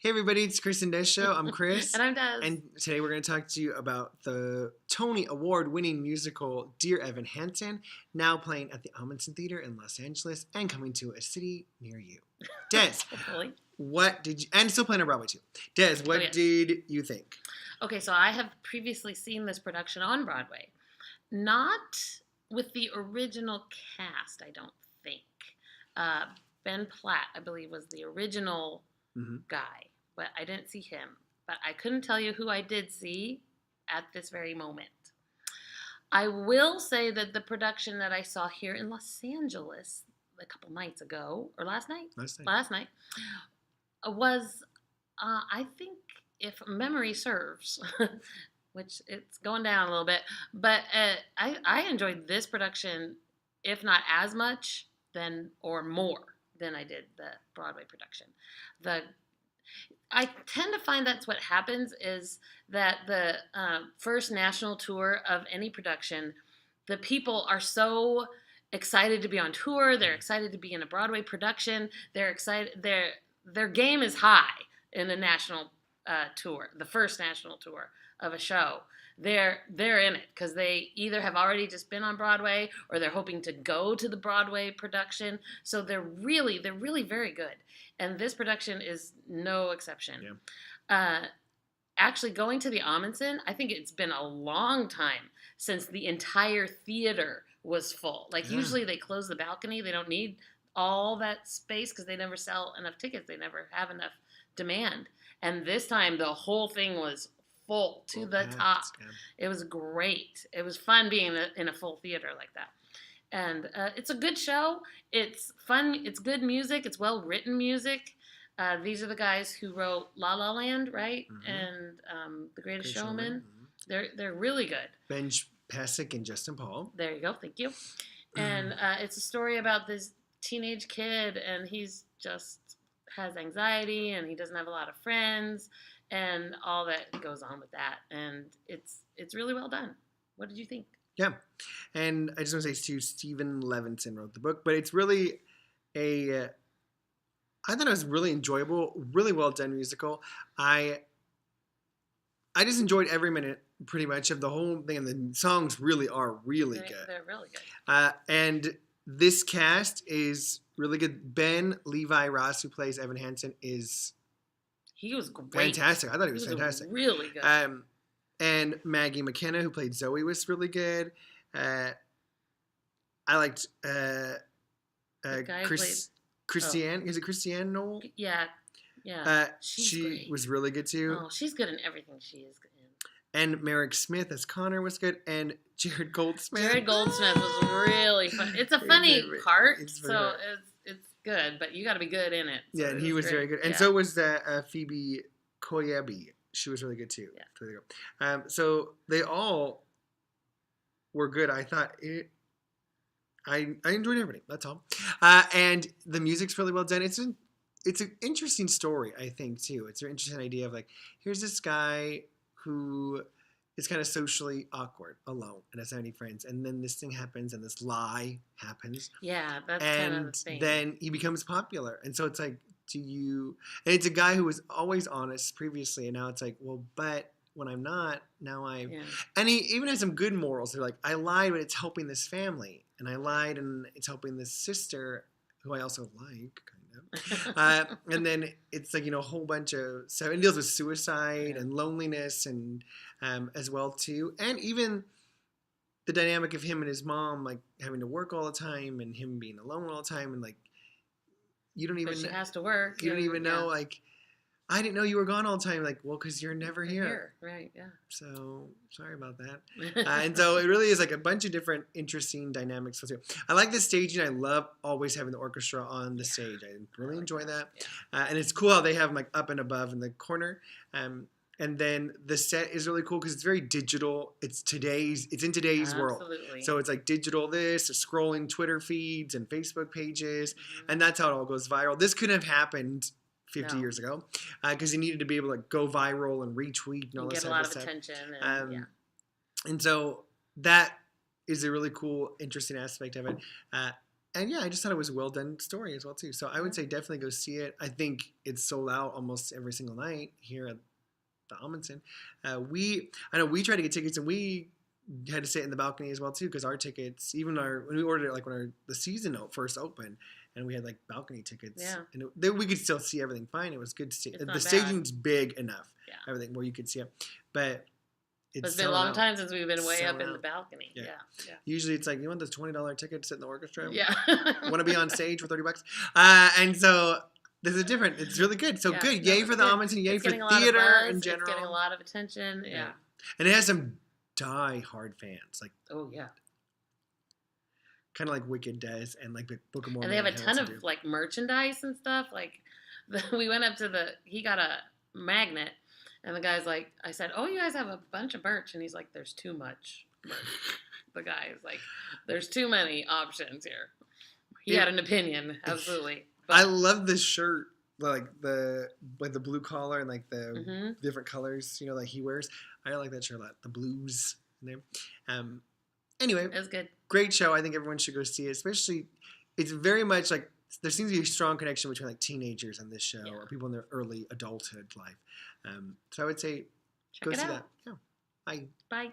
Hey everybody, it's Chris and Des Show. I'm Chris. And I'm Des. And today we're going to talk to you about the Tony Award-winning musical Dear Evan Hansen, now playing at the Amundsen Theater in Los Angeles and coming to a city near you. Des, what did you... And still playing on Broadway too. Des, what did you think? Okay, so I have previously seen this production on Broadway. Not with the original cast, I don't think. Ben Platt, I believe, was the original guy. But I didn't see him. But I couldn't tell you who I did see at this very moment. I will say that the production that I saw here in Los Angeles a couple nights ago, or last night, was, I think, if memory serves, which it's going down a little bit, but I enjoyed this production, if not as much, or more than I did the Broadway production. I tend to find that's what happens is that the first national tour of any production, the people are so excited to be on tour. They're excited to be in a Broadway production. They're excited. Their game is high in the national tour, the first national tour of a show. They're in it because they either have already just been on Broadway or they're hoping to go to the Broadway production. So they're really very good. And this production is no exception. Yeah. Actually, going to the Amundsen, I think it's been a long time since the entire theater was full. Usually they close the balcony. They don't need all that space because they never sell enough tickets. They never have enough demand. And this time, the whole thing was full to the top. Yeah. It was great. It was fun being in a full theater like that. And it's a good show. It's fun. It's good music. It's well-written music. These are the guys who wrote La La Land, right? Mm-hmm. And The Greatest Showman. Mm-hmm. They're really good. Ben Pasek and Justin Paul. There you go. Thank you. And it's a story about this teenage kid, and he's just has anxiety, and he doesn't have a lot of friends, and all that goes on with that. And it's really well done. What did you think? Yeah. And I just want to say, too, Stephen Levinson wrote the book, but it's really I thought it was really enjoyable, really well done musical. I just enjoyed every minute, pretty much, of the whole thing, and the songs really are really good. They're really good. And this cast is really good. Ben Levi Ross, who plays Evan Hansen, he was great. Fantastic. I thought he was fantastic. Really good. And Maggie McKenna, who played Zoe, was really good. I liked Christiane. Is it Christiane Noel? Yeah. She was really good too. Oh, she's good in everything she is in. And Merrick Smith as Connor was good. And Jared Goldsmith. Jared Goldsmith was really fun. It's a funny part, so it's good, but you got to be good in it. So yeah, and he was very good. And so was Phoebe Koyebi. She was really good too. Yeah. So there you go. So they all were good. I thought I enjoyed everything. That's all. And the music's really well done. It's an interesting story, I think, too. It's an interesting idea of here's this guy who is kind of socially awkward, alone, and doesn't have any friends. And then this thing happens, and this lie happens. Yeah, that's kind of the thing. And then he becomes popular. And so it's and it's a guy who was always honest previously, and now it's but when I'm not, now and he even has some good morals. They're I lied, but it's helping this family. And I lied, and it's helping this sister, who I also like, kind of. And then it's a whole bunch of stuff. It deals with suicide and loneliness, and as well too, and even the dynamic of him and his mom, having to work all the time, and him being alone all the time, and you don't even. But she has to work. You don't even know I didn't know you were gone all the time. Well, because you're never here. Right, yeah. So, sorry about that. And so, it really is a bunch of different interesting dynamics. I like the staging. I love always having the orchestra on the stage. I really enjoy that. Yeah. And it's cool how they have them up and above in the corner. And then the set is really cool because it's very digital. It's in today's world. So it's digital scrolling Twitter feeds and Facebook pages. Mm-hmm. And that's how it all goes viral. This couldn't have happened 50 years ago, because you needed to be able to go viral and retweet and all that stuff. Get a lot of attention. And so that is a really cool, interesting aspect of it. And yeah, I just thought it was a well done story as well too. So I would say definitely go see it. I think it's sold out almost every single night here at the Amundsen. I know we tried to get tickets and we had to sit in the balcony as well too because our tickets, even when we ordered it like when the season first opened, and we had like balcony tickets, and we could still see everything fine. It was good to see. The staging's big enough, everything where you could see it, but. It's been a long time since we've been way up in the balcony. Yeah. Usually it's like, you want this $20 ticket to sit in the orchestra? Yeah. Want to be on stage for $30? And so this is different. It's really good. So good. Yay for the Amundsen. Yay for theater in general. It's getting a lot of attention. Yeah. And it has some die-hard fans. Like, oh, yeah. Kind of like Wicked does and like Book of Mormon. And they have a ton of like merchandise and stuff. Like we went up to he got a magnet. And the guy's like, I said, oh, you guys have a bunch of merch. And he's like, there's too much merch. The guy is like, there's too many options here. He had an opinion, absolutely. But, I love this shirt, like the blue collar and like the different colors, like he wears. I like that shirt a lot. The blues in there. Anyway, it was good. Great show. I think everyone should go see it. Especially, it's very much like there seems to be a strong connection between like teenagers and this show or people in their early adulthood life. So I would say go see that. Yeah. Bye. Bye.